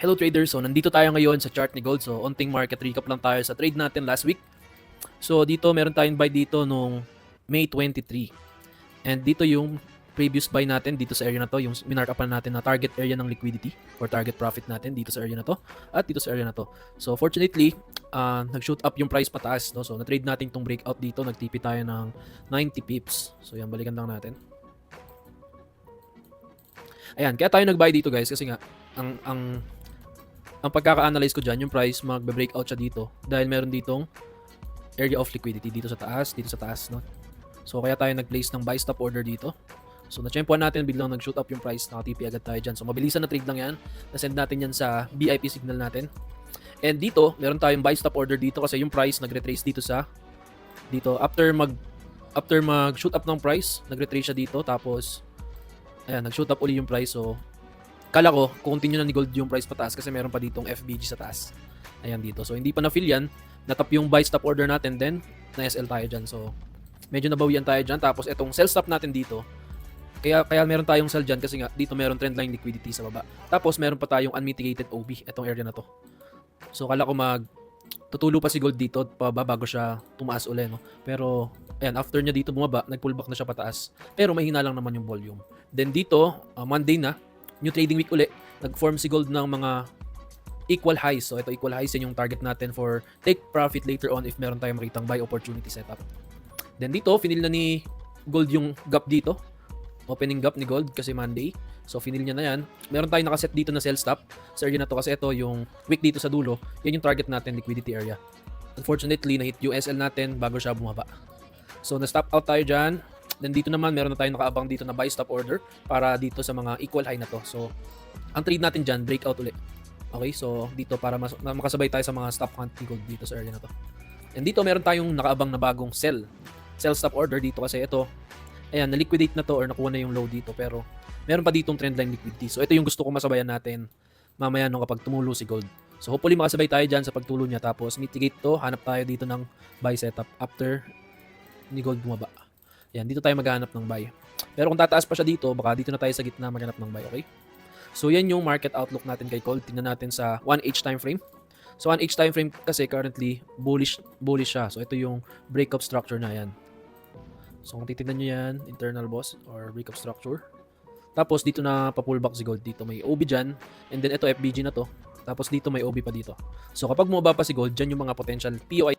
Hello traders, so nandito tayo ngayon sa chart ni gold. So onting market recap lang tayo sa trade natin last week. So dito meron tayong buy dito nung May 23. And dito yung previous buy natin dito sa area na to, yung minarkapan natin na target area ng liquidity or target profit natin dito sa area na to at dito sa area na to. So fortunately, nag-shoot up yung price pataas, no? So na-trade natin tong breakout dito, nag-TP tayo ng 90 pips. So yan, balikan lang natin. Ayan, kaya tayo nag-buy dito guys kasi nga ang pagkaka-analyze ko dyan, yung price magbe-breakout siya dito dahil meron ditong area of liquidity dito sa taas, no? So kaya tayo nag-place ng buy stop order dito. So na-champuan natin, biglang nag-shoot up yung price, naka-TP agad tayo dyan. So mabilisan na trade lang yan, na-send natin yan sa BIP signal natin. And dito, meron tayong buy stop order dito kasi yung price nagre-trace dito after mag-shoot up ng price, nagre-trace siya dito, tapos ayan, nag-shoot up uli yung price. So kala ko, continue na ni gold yung price pataas kasi meron pa ditong FBG sa taas. Ayan dito. So, hindi pa na-fill yan. Natap yung buy stop order natin, then na-SL tayo dyan. So, medyo nabawian tayo dyan. Tapos, itong sell stop natin dito, kaya meron tayong sell dyan kasi nga, dito meron trendline liquidity sa baba. Tapos, meron pa tayong unmitigated OB, itong area na to. So, kala ko tutulo pa si gold dito bago siya tumaas uli, no? Pero, ayan, after niya dito bumaba, nag-pullback na siya pataas. Pero, mahina lang naman yung volume. Then, dito, Monday na, new trading week uli, nag-form si gold ng mga equal highs. So ito equal highs, yan yung target natin for take profit later on if meron tayong makitang buy opportunity setup. Then dito, finil na ni gold yung gap dito. Opening gap ni gold kasi Monday. So finil niya na yan. Meron tayong nakaset dito na sell stop sa area na to kasi ito yung wick dito sa dulo. Yan yung target natin, liquidity area. Unfortunately, na-hit yung SL natin bago siya bumaba. So na-stop out tayo dyan. Then dito naman, meron na tayong nakaabang dito na buy stop order para dito sa mga equal high na to. So, ang trade natin dyan, breakout ulit. Okay, so dito para makasabay tayo sa mga stop hunt ni gold dito sa area na to. And dito, meron tayong nakaabang na bagong sell stop order dito kasi ito, ayan, na-liquidate na to or nakuha na yung low dito. Pero, meron pa ditong trendline liquidity. So, ito yung gusto ko masabayan natin mamaya nung kapag tumulo si gold. So, hopefully makasabay tayo dyan sa pagtulo niya. Tapos, mitigate to, hanap tayo dito ng buy setup after ni gold bumaba. Yan, dito tayo maghanap ng buy. Pero kung tataas pa siya dito, baka dito na tayo sa gitna maghanap ng buy, okay? So yan yung market outlook natin kay gold. Tingnan natin sa 1H time frame. So 1H time frame kasi currently bullish siya. So ito yung breakup structure na yan. So kung titignan nyo yan, internal boss or breakup structure. Tapos dito na pa-pullback si gold. Dito may OB dyan. And then ito FBG na to. Tapos dito may OB pa dito. So kapag bumaba pa si gold, dyan yung mga potential POI